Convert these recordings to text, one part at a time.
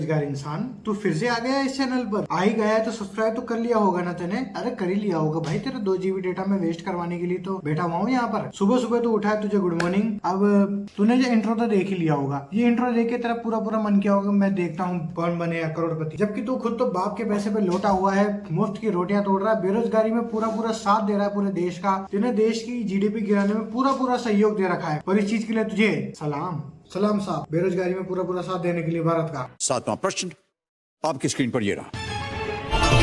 बेरोजगार इंसान, तू फिर से आ गया इस चैनल पर। आ ही गया है तो सब्सक्राइब तो कर लिया होगा ना तेने। अरे कर ही लिया होगा भाई, तेरे 2 GB डेटा में वेस्ट करवाने के लिए तो बैठा हुआ हूँ यहाँ पर। सुबह सुबह तो उठा है, तुझे गुड मॉर्निंग। अब तूने जो इंट्रो तो देख ही लिया होगा। ये इंट्रो देख के तेरा पूरा पूरा मन किया होगा मैं देखता हूँ कौन बनेगा करोड़पति, जबकि तू खुद तो बाप के पैसे पे लौटा हुआ है, मुफ्त की रोटियां तोड़ रहा है, बेरोजगारी में पूरा पूरा साथ दे रहा है पूरे देश का। तूने देश की GDP गिराने में पूरा पूरा सहयोग दे रखा है, और इस चीज के लिए तुझे सलाम सलाम साहब। बेरोजगारी में पूरा पूरा साथ देने के लिए भारत का। 7वां प्रश्न आपकी स्क्रीन पर ये रहा।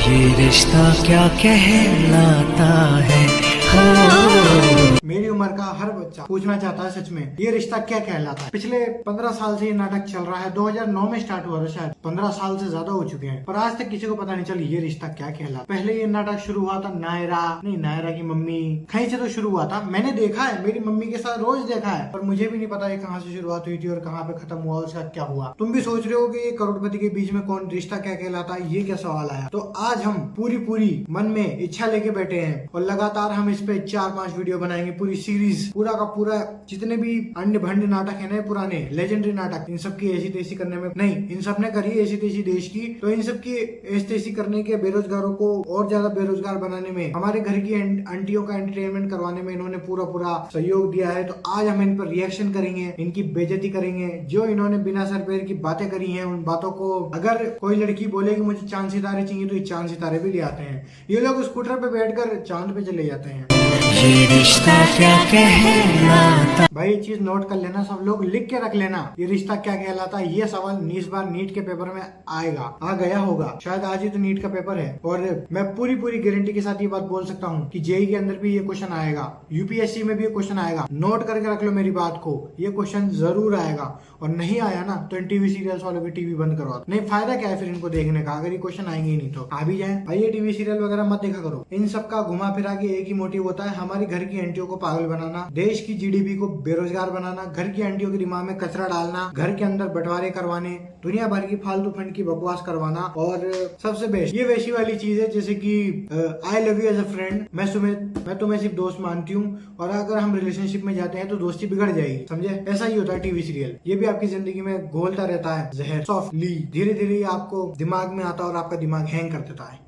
ये रिश्ता क्या कहलाता है? मेरी उम्र का हर बच्चा पूछना चाहता है सच में ये रिश्ता क्या कहलाता है। पिछले 15 साल से ये नाटक चल रहा है, 2009 में स्टार्ट हुआ था, शायद 15 साल से ज्यादा हो चुके हैं, पर आज तक किसी को पता नहीं चली ये रिश्ता क्या कहलाता। पहले ये नाटक शुरू हुआ था नायरा की मम्मी कहीं से तो शुरू हुआ था। मैंने देखा है, मेरी मम्मी के साथ रोज देखा है, पर मुझे भी नहीं पता ये कहाँ से शुरुआत हुई थी और कहाँ पे खत्म हुआ, उसका क्या हुआ। तुम भी सोच रहे हो कि ये करोड़पति के बीच में कौन रिश्ता क्या कहलाता है, ये क्या सवाल आया। तो आज हम पूरी मन में इच्छा लेके बैठे हैं और लगातार हम इस पे 4-5 वीडियो बनाएंगे, पूरी सीरीज, पूरा का पूरा जितने भी अंड भंड नाटक है ना, पुराने लेजेंडरी नाटक, इन सब की ऐसी तैसी करने में नहीं, इन सब ने करी ऐसी तैसी देश की, तो इन सब की ऐसी तैसी करने के, बेरोजगारों को और ज्यादा बेरोजगार बनाने में, हमारे घर की आंटियों का एंटरटेनमेंट करवाने में इन्होंने पूरा पूरा सहयोग दिया है। तो आज हम इन पर रिएक्शन करेंगे, इनकी बेइज्जती करेंगे, जो इन्होंने बिना सर पैर की बातें करी है उन बातों को। अगर कोई लड़की बोलेगी मुझे चांद सितारे चाहिए तो ये चांद सितारे भी ले आते हैं। ये लोग स्कूटर पे बैठकर चांद पे चले जाते हैं। ये रिश्ता क्या कहलाता? भाई ये चीज नोट कर लेना, सब लोग लिख के रख लेना, ये रिश्ता क्या कहलाता है। ये सवाल इस बार नीट के पेपर में आएगा, आ गया होगा, शायद आज ही तो नीट का पेपर है। और मैं पूरी गारंटी के साथ ये बात बोल सकता हूँ कि जेई के अंदर भी ये क्वेश्चन आएगा, यूपीएससी में भी ये क्वेश्चन आएगा। नोट करके रख लो मेरी बात को, ये क्वेश्चन जरूर आएगा। और नहीं आया ना तो इन टीवी सीरियल्स वालों की टीवी बंद करवा, नहीं फायदा क्या है फिर इनको देखने का, अगर ये क्वेश्चन आएंगे ही नहीं तो। आ भी जाए भाई, ये टीवी सीरियल वगैरह मत देखा करो। इन सबका घुमा फिरा के एक ही मोटिव होता है, हमारी घर की आंटियों को पागल बनाना, देश की GDP को बेरोजगार बनाना, घर की आंटियों के दिमाग में कचरा डालना, घर के अंदर बंटवारे करवाने, दुनिया भर की फालतू फंड की बकवास करवाना। और सबसे बेस्ट ये वैसी वाली चीज है जैसे कि I love you as a friend, मैं तुम्हें सिर्फ दोस्त मानती हूँ, और अगर हम रिलेशनशिप में जाते हैं तो दोस्ती बिगड़ जाएगी, समझे। ऐसा ही होता है टीवी सीरियल, ये भी आपकी जिंदगी में घोलता रहता है जहर सॉफ्टली, धीरे धीरे आपको दिमाग में आता है और आपका दिमाग हैंग कर देता है।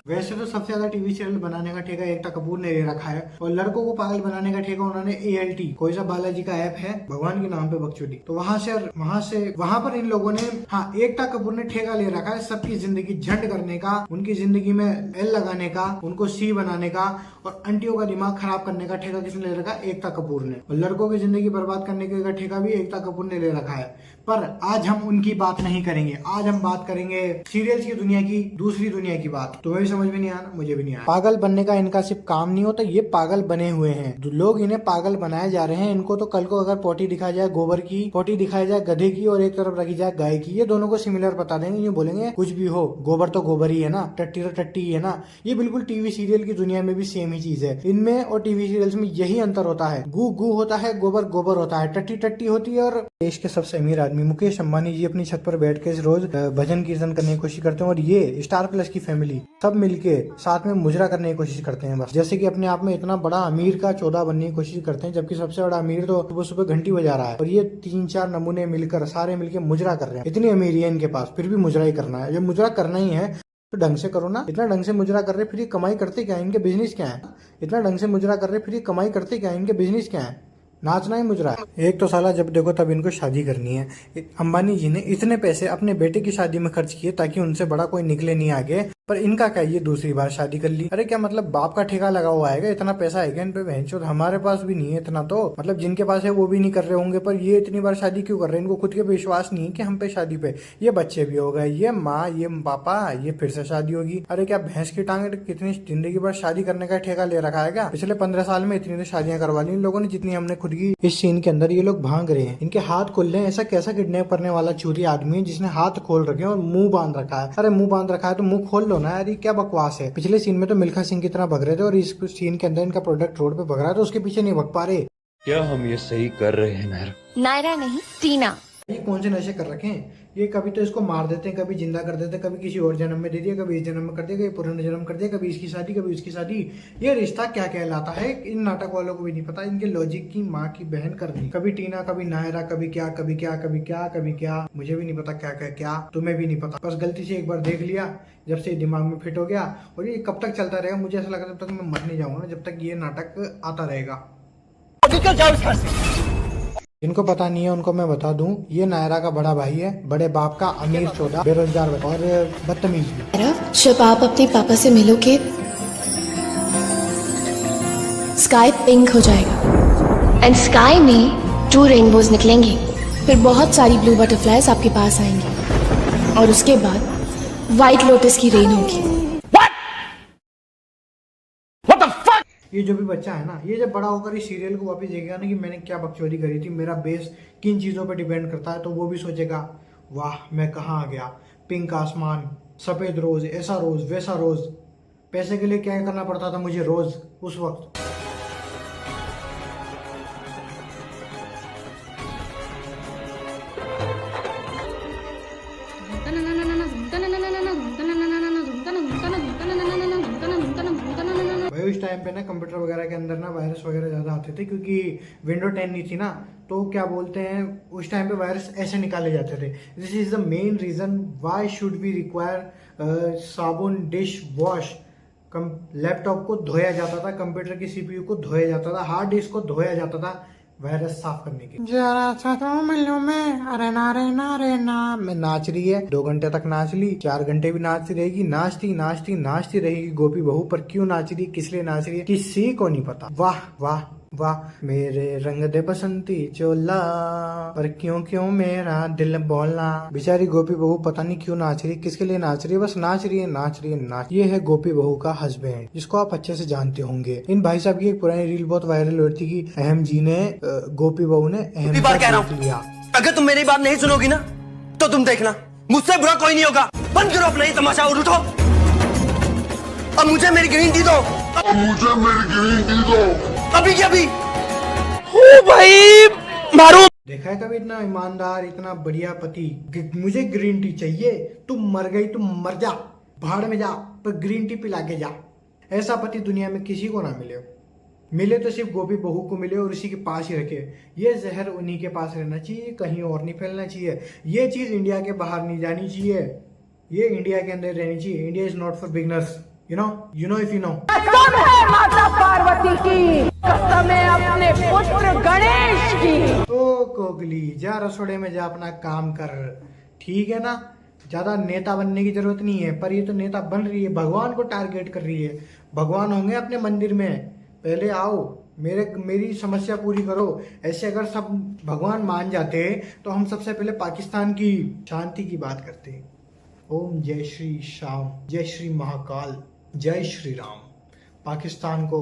वैसे तो सबसे ज्यादा टीवी सीरियल बनाने का ठेका एकता कपूर ने ले रखा है, और लड़कों को पागल बनाने का ठेका उन्होंने ALT, कोई सा बालाजी का ऐप है भगवान के नाम पे बकचोदी, तो वहां पर इन लोगों ने, हाँ, एकता कपूर ने ठेका ले रखा है सबकी जिंदगी झंड करने का, उनकी जिंदगी में L लगाने का, उनको C बनाने का, और आंटियों का दिमाग खराब करने का ठेका किसने ले रखा है? एकता कपूर ने। और लड़कों की जिंदगी बर्बाद करने का ठेका भी एकता कपूर ने ले रखा है। पर आज हम उनकी बात नहीं करेंगे, आज हम बात करेंगे सीरियल्स की दुनिया की, दूसरी दुनिया की बात। तुम्हें भी समझ में नहीं आना, मुझे भी नहीं आया। पागल बनने का इनका सिर्फ काम नहीं होता, ये पागल बने हुए हैं, लोग इन्हें पागल बनाए जा रहे हैं। इनको तो कल को अगर पोटी दिखाई जाए गोबर की, पोटी दिखाई जाए गधे की, और एक तरफ रखी जाए गाय की, ये दोनों को सिमिलर बता देंगे, ये बोलेंगे कुछ भी हो, गोबर तो गोबर ही है ना, टट्टी तो टट्टी ही है ना। ये बिल्कुल टीवी सीरियल की दुनिया में भी सेम ही चीज है, इनमें और टीवी सीरियल्स में यही अंतर होता है। गू गू होता है, गोबर गोबर होता है, टट्टी टट्टी होती है। और देश के सबसे अमीर आदमी मुकेश अंबानी जी अपनी छत पर बैठ के रोज भजन कीर्तन करने की कोशिश करते हैं, और ये स्टार प्लस की फैमिली सब मिलके साथ में मुजरा करने की कोशिश करते हैं, बस जैसे कि अपने आप में इतना बड़ा अमीर का 14 बनने की कोशिश करते हैं, जबकि सबसे बड़ा अमीर तो सुबह सुबह घंटी बजा रहा है, और ये 3-4 नमूने मिलकर सारे मिलकर मुजरा कर रहे हैं। इतनी अमीरी है इनके पास, फिर भी मुजरा ही करना है। जब मुजरा करना ही है तो ढंग से करो ना। इतना ढंग से मुजरा कर रहे फिर ये कमाई करते क्या है, इनके बिजनेस क्या है? इतना ढंग से मुजरा कर रहे फिर ये कमाई करते क्या है, इनके बिजनेस क्या है? नाचना ही मुजरा है। एक तो साला जब देखो तब इनको शादी करनी है। अंबानी जी ने इतने पैसे अपने बेटे की शादी में खर्च किए ताकि उनसे बड़ा कोई निकले नहीं आगे, पर इनका क्या, ये दूसरी बार शादी कर ली। अरे क्या मतलब बाप का ठेका लगा हुआ है, इतना पैसा है क्या इन पे? बहनचोद हमारे पास भी नहीं है इतना, तो मतलब जिनके पास है वो भी नहीं कर रहे होंगे, पर ये इतनी बार शादी क्यों कर रहे हैं? इनको खुद के विश्वास नहीं है कि हम पे शादी पे, ये बच्चे भी हो गए, ये माँ ये पापा, ये फिर से शादी होगी। अरे क्या भैंस की टांग, कितनी जिंदगी भर शादी करने का ठेका ले रखा है क्या? पिछले 15 साल में इतनी तो शादियां करवा ली इन लोगों ने जितनी हमने खुद की। इस सीन के अंदर ये लोग भाग रहे हैं, इनके हाथ खोल रहे हैं। ऐसा कैसा किडनैप करने वाला चोरी आदमी है जिसने हाथ खोल रखे हैं और मुंह बांध रखा है? अरे मुंह बांध रखा है तो मुंह खोल लो ना यार, क्या बकवास है। पिछले सीन में तो मिल्खा सिंह की तरह भग रहे थे, और इस सीन के अंदर इनका प्रोडक्ट रोड पे भग रहा है तो उसके पीछे नहीं भग पा रहे। क्या हम ये सही कर रहे हैं नायरा? नायरा नहीं, टीना। ये कौन से नशे कर रखे हैं? ये कभी तो इसको मार देते हैं, कभी जिंदा कर देते हैं, कभी किसी और जन्म में दे दिया, कभी इस जन्म में कर दिया, कभी पुराने जन्म कर दिया, कभी इसकी शादी, कभी उसकी शादी। ये रिश्ता क्या कहलाता है इन नाटक वालों को भी नहीं पता। इनके लॉजिक की माँ की बहन कर दी। कभी टीना, कभी नायरा, कभी क्या कभी क्या कभी क्या कभी क्या, मुझे भी नहीं पता क्या क्या क्या, तुम्हें भी नहीं पता। बस गलती से एक बार देख लिया, जब से दिमाग में फिट हो गया। और ये कब तक चलता रहेगा? मुझे ऐसा लगा जब तक मैं मर नहीं जाऊंगा, जब तक ये नाटक आता रहेगा। जिनको पता नहीं है उनको मैं बता दूं, ये नायरा का बड़ा भाई है, बड़े बाप का अमीर चौधा, बेरोजगार और बदतमीज भी। जब आप अपने पापा से मिलोगे स्काई पिंक हो जाएगा एंड स्काई में 2 रेनबोज निकलेंगे, फिर बहुत सारी ब्लू बटरफ्लाईज आपके पास आएंगी और उसके बाद व्हाइट लोटस की रेन होगी। ये जो भी बच्चा है ना, ये जब बड़ा होकर इस सीरियल को वापस देखेगा ना कि मैंने क्या बकचोदी करी थी, मेरा बेस किन चीज़ों पे डिपेंड करता है, तो वो भी सोचेगा वाह मैं कहाँ आ गया। पिंक आसमान, सफ़ेद रोज़, ऐसा रोज़ वैसा रोज़। पैसे के लिए क्या करना पड़ता था मुझे रोज़ उस वक्त। भाई उस टाइम पे ना कंप्यूटर वगैरह के अंदर ना वायरस वगैरह ज़्यादा आते थे, क्योंकि विंडो 10 नहीं थी ना। तो क्या बोलते हैं, उस टाइम पे वायरस ऐसे निकाले जाते थे। This is the main reason why should be require साबुन डिश वॉश। लैपटॉप को धोया जाता था, कंप्यूटर की CPU को धोया जाता था, हार्ड डिस्क को धोया जाता था वायरस साफ करने के। जरा सा तो मिलो में, अरे ना मैं नाच रही है, 2 घंटे तक नाच ली, 4 घंटे भी नाचती रहेगी, नाचती रहेगी गोपी बहू। पर क्यों नाच रही है, किस लिए नाच रही है, किसी को नहीं पता। वाह वाह वाह, मेरे रंग दे बसंती चोला, पर क्यों मेरा दिल बोला। बेचारी गोपी बहू पता नहीं क्यों नाच रही है, किसके लिए नाच रही है, बस नाच रही है। ये है गोपी बहू का हस्बैंड, जिसको आप अच्छे से जानते होंगे। इन भाई साहब की एक पुरानी रील बहुत वायरल हो रही थी कि अहम जी ने गोपी बहू ने अहम देख लिया। अगर तुम मेरी बात नहीं सुनोगी ना तो तुम देखना, मुझसे बुरा कोई नहीं होगा। बंद करो अपना ये तमाशा और उठो। अब मुझे मेरी ग्रीन टी दो, अभी के अभी। ओ भाई मारो। देखा है कभी इतना ईमानदार, इतना बढ़िया पति? मुझे ग्रीन टी चाहिए, तुम मर गई तुम मर जा, भाड़ में जा, पर ग्रीन टी पिला के जा। ऐसा पति दुनिया में किसी को ना मिले तो सिर्फ गोपी बहू को मिले और उसी के पास ही रखे। ये जहर उन्हीं के पास रहना चाहिए, कहीं और नहीं फैलना चाहिए। ये चीज इंडिया के बाहर नहीं जानी चाहिए, ये इंडिया के अंदर रहनी चाहिए। India is not for beginners, you know if you know। कसम है माता पार्वती की, कसम है अपने पुत्र गणेश की। ओ कोगली, जा रसोड़े में जा, अपना काम कर, ठीक है ना। ज्यादा नेता बनने की जरूरत नहीं है, पर ये तो नेता बन रही है, भगवान को टारगेट कर रही है। भगवान होंगे अपने मंदिर में, पहले आओ मेरी समस्या पूरी करो। ऐसे अगर सब भगवान मान जाते तो हम सबसे पहले पाकिस्तान की शांति की बात करते। ओम जय श्री श्याम, जय श्री महाकाल, जय श्री राम। पाकिस्तान को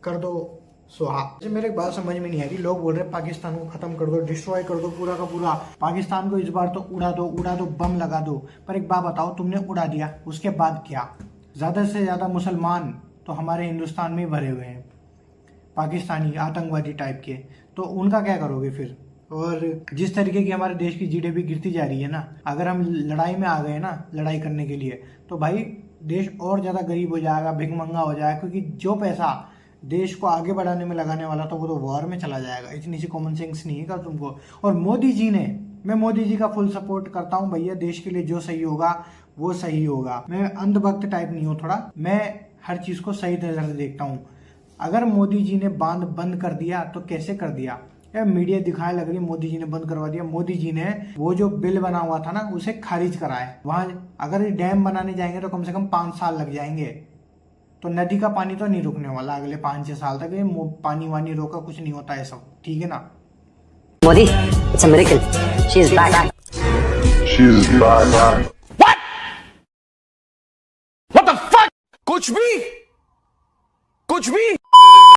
कर दो सुहा। मेरे एक बात समझ में नहीं आ रही, लोग बोल रहे पाकिस्तान को खत्म कर दो, डिस्ट्रॉय कर दो पूरा का पूरा, पाकिस्तान को इस बार तो उड़ा दो, बम लगा दो। पर एक बात बताओ, तुमने उड़ा दिया, उसके बाद क्या? ज्यादा से ज्यादा मुसलमान तो हमारे हिंदुस्तान में भरे हुए हैं, पाकिस्तानी आतंकवादी टाइप के, तो उनका क्या करोगे फिर? और जिस तरीके की हमारे देश की GDP गिरती जा रही है ना, अगर हम लड़ाई में आ गए ना, लड़ाई करने के लिए, तो भाई देश और ज़्यादा गरीब हो जाएगा, भिखमंगा हो जाएगा। क्योंकि जो पैसा देश को आगे बढ़ाने में लगाने वाला था वो तो वॉर में चला जाएगा। इतनी सी कॉमन सेंस नहीं है क्या तुमको? और मोदी जी ने, मैं मोदी जी का फुल सपोर्ट करता हूँ भैया, देश के लिए जो सही होगा वो सही होगा। मैं अंधभक्त टाइप नहीं हूँ थोड़ा, मैं हर चीज़ को सही नज़र से देखता हूँ। अगर मोदी जी ने बांध बंद कर दिया तो कैसे कर दिया? यार मीडिया दिखाने लग रही है मोदी जी ने बंद करवा दिया। मोदी जी ने वो जो बिल बना हुआ था ना, उसे खारिज कराया। वहां अगर डैम बनाने जाएंगे तो कम से कम 5 साल लग जाएंगे। तो नदी का पानी तो नहीं रुकने वाला अगले 5-6 साल तक। ये पानी वानी रोका कुछ नहीं होता है सब, ठीक है ना। Modi, it's a miracle, she is back. What the fuck? कुछ भी